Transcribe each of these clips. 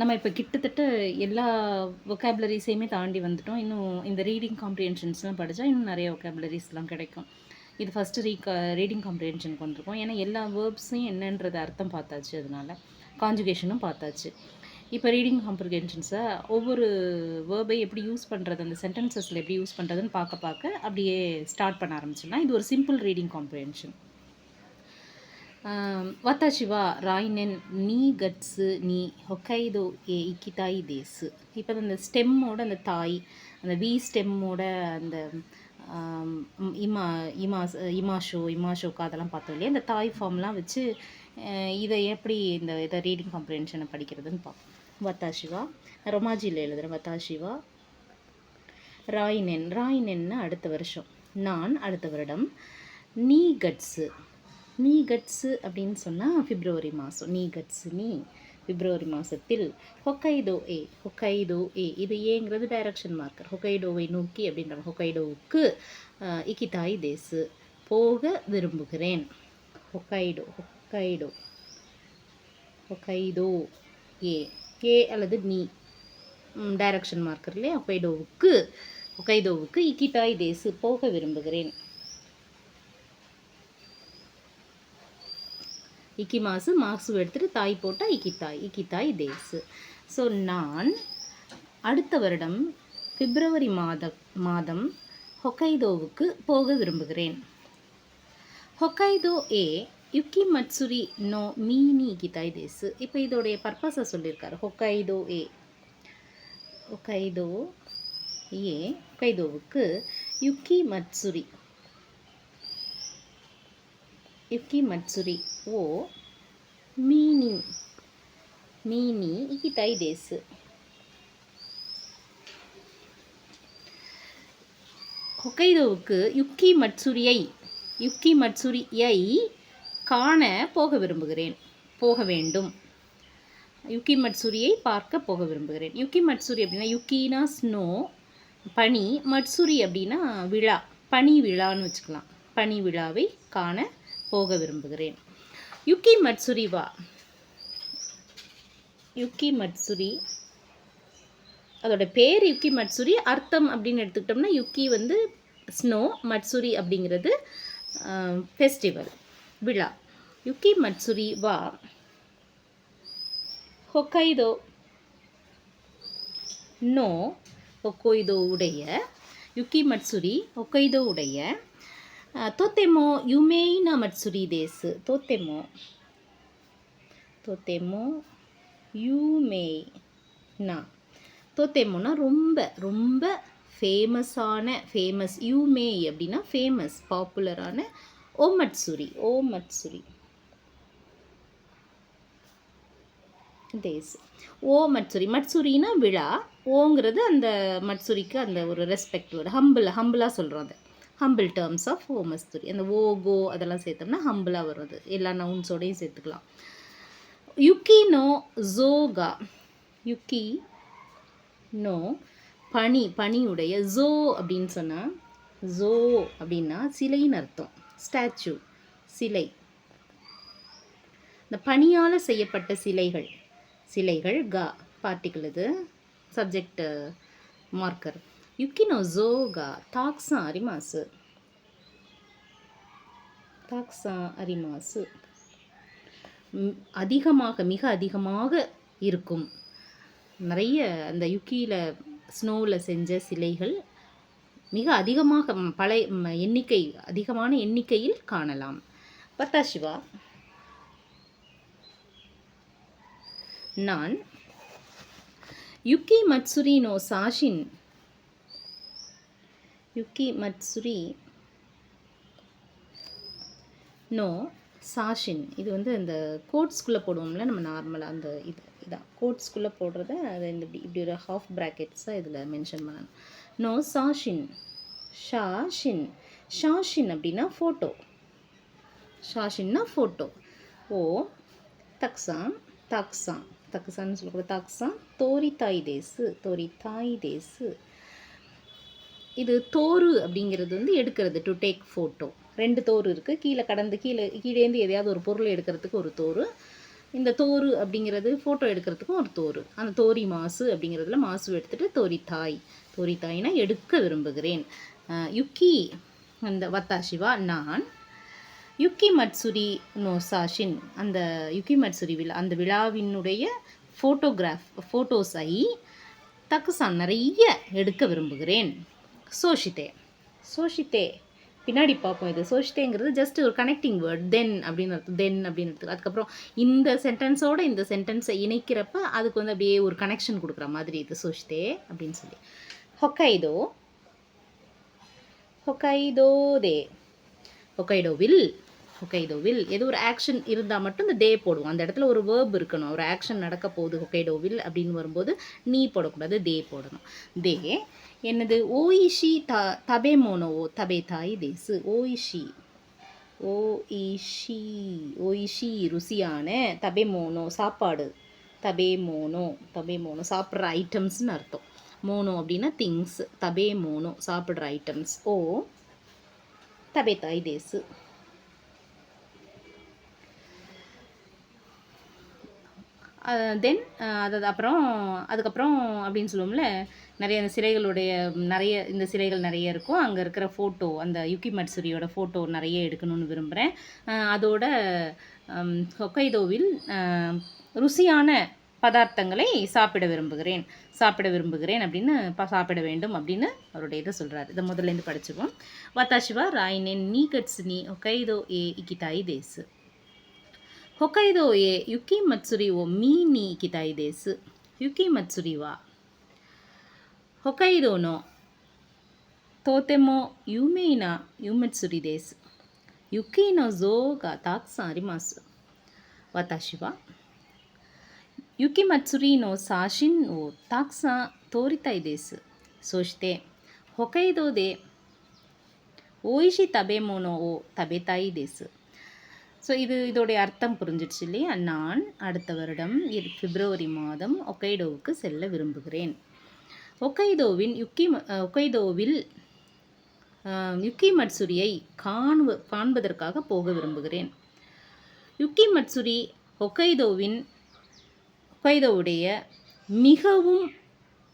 நம்ம இப்போ கிட்டத்தட்ட எல்லா வொக்காபுலரிஸையுமே தாண்டி வந்துட்டோம். இன்னும் இந்த ரீடிங் காம்ப்ரிஹென்ஷன்ஸ்லாம் படித்தா இன்னும் நிறைய வொக்காபுலரிஸ்லாம் கிடைக்கும். இது ஃபஸ்ட்டு ரீடிங் காம்ப்ரிஹென்ஷனுக்கு வந்திருக்கோம். ஏன்னா எல்லா வேர்ப்ஸையும் என்னன்றது அர்த்தம் பார்த்தாச்சு. அதனால கான்ஜுகேஷனும் பார்த்தாச்சு. இப்போ ரீடிங் காம்ப்ரிஹென்ஷன்ஸை ஒவ்வொரு வேர்பை எப்படி யூஸ் பண்ணுறது, அந்த சென்டென்சஸில் எப்படி யூஸ் பண்ணுறதுன்னு பார்க்க பார்க்க அப்படியே ஸ்டார்ட் பண்ண ஆரம்பிச்சிடலாம். இது ஒரு சிம்பிள் ரீடிங் காம்ப்ரிஹென்ஷன். வத்தாஷி வா ராய்னென் நீ கட்ஸு நீ ஹொக்கைதோ ஏ இக்கிதாய் தேசு. இப்போ அந்த ஸ்டெம்மோட அந்த தாய், அந்த வி ஸ்டெம்மோட அந்த இமாஷோக்கு அதெல்லாம் பார்த்தோம் இல்லையா, இந்த தாய் ஃபார்ம்லாம் வச்சு இதை எப்படி இதை ரீடிங் காம்ப்ரிஹென்ஷனை படிக்கிறதுன்னு பார்ப்போம். வத்தாஷிவா ரொமாஜியில் எழுதுகிறேன். வத்தாஷிவா ராய்னென்னா அடுத்த வருஷம், நான் அடுத்த வருடம். நீ கட்ஸு அப்படின்னு சொன்னால் பிப்ரவரி மாதம். நீ கட்ஸு நீ பிப்ரவரி மாதத்தில். ஹொக்கைடோ ஏ இது ஏங்கிறது டைரக்ஷன் மார்க்கர். ஹொக்கைடோவை நோக்கி அப்படின்ற ஹொக்கைடோவுக்கு இக்கிதாய் தேசு போக விரும்புகிறேன். ஹொக்கைடோ ஏ அல்லது நீ டைரக்ஷன் மார்க்கர் இல்லையா. ஹொக்கைடோவுக்கு இக்கிதாய் தேசு போக விரும்புகிறேன். இக்கிமாசு மாசு எடுத்துகிட்டு தாய் போட்டால் இக்கித்தாய் தேசு. ஸோ நான் அடுத்த வருடம் பிப்ரவரி மாதம் ஹொக்கைடோவுக்கு போக விரும்புகிறேன். ஹொக்கைடோ ஏ யுக்கி மட்சுரி நோ மீனி இக்கித்தாய் தேசு. இப்போ இதோடைய பர்பஸை சொல்லியிருக்காரு. ஹொக்கைடோவுக்கு யுக்கி மட்சுரி ஓ மீனி இக்கிதாய் தேசு. ஹொக்கைடோவுக்கு யுக்கி மட்சுரியை காண போக வேண்டும். யுக்கி மட்சுரியை பார்க்க போக விரும்புகிறேன். யுக்கி மட்சுரி அப்படின்னா யுக்கினா ஸ்னோ, பனி. மட்சுரி அப்படின்னா விழா, பனி விழான்னு வச்சுக்கலாம். பனி விழாவை காண போக விரும்புகிறேன். யுக்கி மட்சுரி அதோட பேர் யுக்கி மட்சுரி. அர்த்தம் அப்படின்னு எடுத்துக்கிட்டோம்னா யுக்கி வந்து ஸ்னோ, மட்சுரி அப்படிங்கிறது ஃபெஸ்டிவல், விழா. யுக்கி மட்சுரி வா ஹொக்கைடோ நோ ஹொக்கைடோவுடைய யுக்கி மட்சுரி ஹொக்கைடோவுடைய தோத்தெமோ யுமேயினா மட்சுரி தேசு. தோத்தெமோ யுமேயினா. தோத்தெமோனா ரொம்ப ரொம்ப ஃபேமஸ். யூமே அப்படின்னா ஃபேமஸ், பாப்புலரான. ஓ மட்சுரி தேசு. ஓ மட்சுரினா விழா. ஓங்கிறது அந்த மட்சுரிக்கு அந்த ஒரு ரெஸ்பெக்ட் வேர்டு. ஹம்பிளாக சொல்கிறோம். அதை ஹம்பிள் டேர்ம்ஸ் ஆஃப் ஓ மட்சுரி. அந்த ஓ கோ அதெல்லாம் சேர்த்தோம்னா ஹம்பிளாக வருது. எல்லா நவுன்ஸோடையும் சேர்த்துக்கலாம். Yuqi no பனியுடைய. ஜோ அப்படின்னு சொன்னால் அப்படின்னா சிலைன்னு அர்த்தம். ஸ்டாச்சு, சிலை. இந்த பனியால் செய்யப்பட்ட சிலைகள் பார்ட்டிகிள், இது சப்ஜெக்ட் மார்க்கர். யுக்கினோ ஜோகா தாக்ஸா அரிமாசு மிக அதிகமாக இருக்கும். நிறைய அந்த யுக்கியில் ஸ்னோவில் செஞ்ச சிலைகள் மிக அதிகமாக அதிகமான எண்ணிக்கையில் காணலாம். வத்தாஷிவா நான் யுக்கி மட்சுரி நோ சாஷின் இது வந்து இந்த கோட்ஸ்குள்ளே போடுவோம்ல நம்ம நார்மலாக. அந்த இதான் கோட்ஸ்குள்ளே போடுறத அதை இப்படி ஒரு ஹாஃப் ப்ராக்கெட்ஸாக இதில் மென்ஷன் பண்ணணும். நோ ஷாஷின் அப்படின்னா ஃபோட்டோ. ஓ தக்ஸான்னு சொல்லக்கூடாது. தாக்ஸான் தோரித்தாய் தேசு. இது தோறு அப்படிங்கிறது வந்து எடுக்கிறது, டு டேக் ஃபோட்டோ. 2 தோறு இருக்குது. கீழேருந்து எதையாவது ஒரு பொருளை எடுக்கிறதுக்கு ஒரு தோறு. இந்த தோரு அப்படிங்கிறது ஃபோட்டோ எடுக்கிறதுக்கும் ஒரு தோரு. அந்த தோரி மாசு அப்படிங்கிறதுல மாசு எடுத்துகிட்டு தோரித்தாய். தோரித்தாய்னா எடுக்க விரும்புகிறேன். யுக்கி அந்த வத்தாஷிவா நான். யுக்கி மட்சுரி நோ சாஷின் அந்த யுக்கி மட்சுரி விழா அந்த விழாவினுடைய ஃபோட்டோஸை தக்குசான் நிறைய எடுக்க விரும்புகிறேன். சோஷித்தே சோஷித்தே பின்னாடி பார்ப்போம். இது சோஷித்தேங்கிறது ஜஸ்ட் ஒரு கனெக்டிங் வேர்ட். தென் அப்படின்னு அர்த்தம். தென் அப்படின்னு எடுத்து அதுக்கப்புறம் இந்த சென்டென்ஸோட இந்த சென்டென்ஸை இணைக்கிறப்ப அதுக்கு வந்து அப்படியே ஒரு கனெக்ஷன் கொடுக்குற மாதிரி இது சோஷித்தே அப்படின்னு சொல்லி. ஹொக்கைடோ ஹொக்கைடோ தே ஹொக்கைடோவில் ஏதோ ஒரு ஆக்ஷன் இருந்தால் மட்டும் இந்த தே போடுவோம். அந்த இடத்துல ஒரு வேர்ப் இருக்கணும். ஒரு ஆக்ஷன் நடக்க போகுது ஹொக்கைடோவில் அப்படின்னு வரும்போது நீ போடக்கூடாது, தே போடணும். தே என்னது? ஓயிஷி தபேமோனோ தபேதாய் தேசு. ஓயிஷி ருசியான, தபேமோனோ சாப்பாடு, தபேமோனோ சாப்பிட்ற ஐட்டம்ஸ்னு அர்த்தம். மோனோ அப்படின்னா திங்ஸ், தபேமோனோ சாப்பிட்ற ஐட்டம்ஸ். ஓ தபேதாய் தேசு. தென் அதுக்கப்புறம் அப்படின்னு சொல்லுவோம்ல, நிறைய அந்த சிலைகளுடைய இந்த சிலைகள் நிறைய இருக்கும். அங்கே இருக்கிற ஃபோட்டோ, அந்த யுக்கி மட்சுரியோட ஃபோட்டோ நிறைய எடுக்கணும்னு விரும்புகிறேன். அதோட ஹொக்கைடோவில் ருசியான பதார்த்தங்களை சாப்பிட விரும்புகிறேன் அப்படின்னு சாப்பிட வேண்டும் அப்படின்னு அவருடைய இதை சொல்கிறாரு. இதை முதல்லேருந்து படிச்சுப்போம். வத்தாஷிவா ராய்னென் நீ கட்ஸ்னி ஹொக்கைடோ ஏ இக்கிதாய் தேசு. ஹொக்கைடோ ஏ யுக்கி மட்சுரி ஓ மீ நீ இக்கிதாய் தேசு. யுக்கி மட்சுரி வா Hokkaido no தோತೆಮೋ ಯುಮೇನಾ ಯುಮೆಟ್ಸುರಿ ದೇಸು. Yuki no Zo ಗಾ ತಾಕ್ಸಾನ್ ಅರಿಮಾಸು. ವತಾಶಿ ವಾ ಯುಕಿ ಮಟ್ಸುರಿ ನೋ ಸಾಶಿನ್ ಓ ತಾಕ್ಸಾನ್ ತೋರಿತಾಯ್ ದೇಸು. ಸೋಶಿತೆ ஹொக்கைடோ தே ஓயிஷி தபேமோனோ ஓ தபேதாய் தேசு. ஸோ இதோடைய அர்த்தம் புரிஞ்சிடுச்சு இல்லையா? நான் அடுத்த வருடம் பிப்ரவரி மாதம் ஹொக்கைடோவுக்கு செல்ல விரும்புகிறேன். ஹொக்கைடோவில் யுக்கி மட்சுரியை காண்பதற்காக போக விரும்புகிறேன். யுக்கி மட்சுரி ஹொக்கைடோவுடைய மிகவும்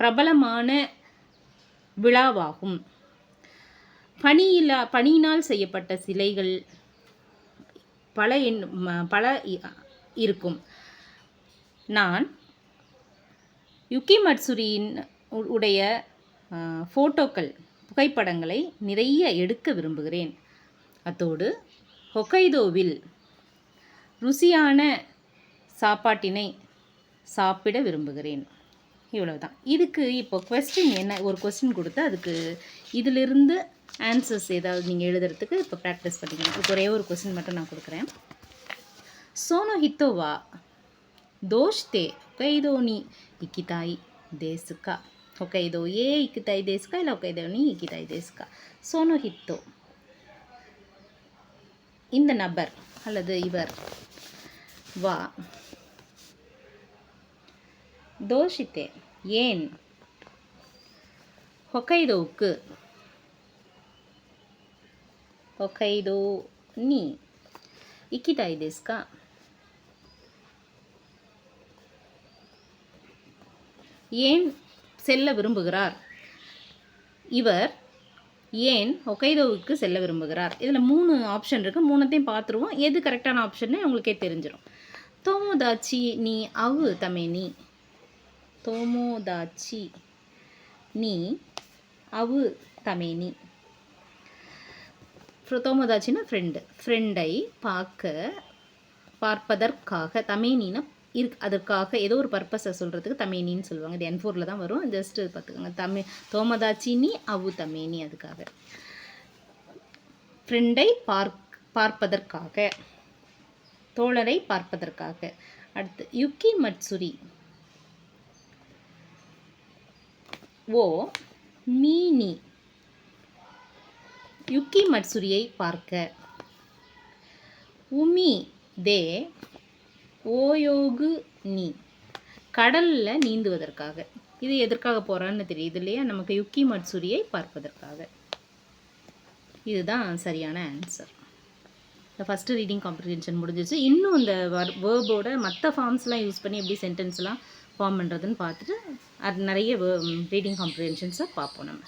பிரபலமான விழாவாகும். பனியினால் செய்யப்பட்ட சிலைகள் பல இருக்கும். நான் யுக்கி மட்சுரியின் உடைய புகைப்படங்களை நிறைய எடுக்க விரும்புகிறேன். அத்தோடு ஹொக்கைடோவில் ருசியான சாப்பாட்டினை சாப்பிட விரும்புகிறேன். இவ்வளவுதான். இதுக்கு இப்போ கொஸ்டின் என்ன, ஒரு கொஸ்டின் கொடுத்து அதுக்கு இதிலிருந்து ஆன்சர்ஸ் ஏதாவது நீங்கள் எழுதுறதுக்கு இப்போ ப்ராக்டிஸ் பண்ணிக்கணும். இப்போ ஒரே ஒரு கொஸ்டின் மட்டும் நான் கொடுக்குறேன். சோனோ ஹித்தோவா தோஷ்தே ஹொக்கைடோ நீ இக்கிதாய் தேசுக்கா. ஹொக்கைடோ ஏ இக்கிதாய் தேசுக்கா இல்லை ஹொக்கைடோ நீ இக்கிதாய் தேசுக்கா. சோனோ ஹித்தோ இந்த நபர் அல்லது இவர் வா தோஷித்தே ஏன் ஹொக்கைடோவுக்கு ஹொக்கைடோ நீ இக்கிதாய் தேசுக்கா. ஏன் செல்ல விரும்புகிறார் இவர்? ஏன் ஹொக்கைடோவுக்கு செல்ல விரும்புகிறார்? இதில் 3 ஆப்ஷன் இருக்குது. 3த்தையும் பார்த்துருவோம். எது கரெக்டான ஆப்ஷன்னு உங்களுக்கே தெரிஞ்சிடும். தோமோதாச்சி நீ அவு தமேனி. தோமோதாச்சி நீ அவு தமேனி. தோமோதாச்சின்னா ஃப்ரெண்டை பார்ப்பதற்காக. தமேனின்னா அதற்காக ஏதோ ஒரு பர்பஸை சொல்கிறதுக்கு தமேனின்னு சொல்லுவாங்க. இது N4 தான் வரும். ஜஸ்ட்டு பார்த்துக்கோங்க. தோமதாச்சி நீ அவு தமேனி. அதுக்காக ஃப்ரெண்டை பார்ப்பதற்காக, தோழரை பார்ப்பதற்காக. அடுத்து யுக்கி மட்சுரி ஓ மீனி. யுக்கி மட்சுரியை பார்க்க. உமி தே ஓயோகு நீ கடலில் நீந்துவதற்காக. இது எதற்காக போகிறான்னு தெரியுது இல்லையா? நமக்கு யுக்கி மட்சுரியை பார்ப்பதற்காக. இதுதான் சரியான ஆன்சர். இந்த ஃபஸ்ட்டு ரீடிங் காம்ப்ரிஹென்ஷன் முடிஞ்சிச்சு. இன்னும் இந்த வேர்போட மற்ற ஃபார்ம்ஸ்லாம் யூஸ் பண்ணி எப்படி சென்டென்ஸ்லாம் ஃபார்ம் பண்ணுறதுன்னு பார்த்துட்டு அது நிறைய ரீடிங் காம்ப்ரிஹென்ஷன்ஸை பார்ப்போம் நம்ம.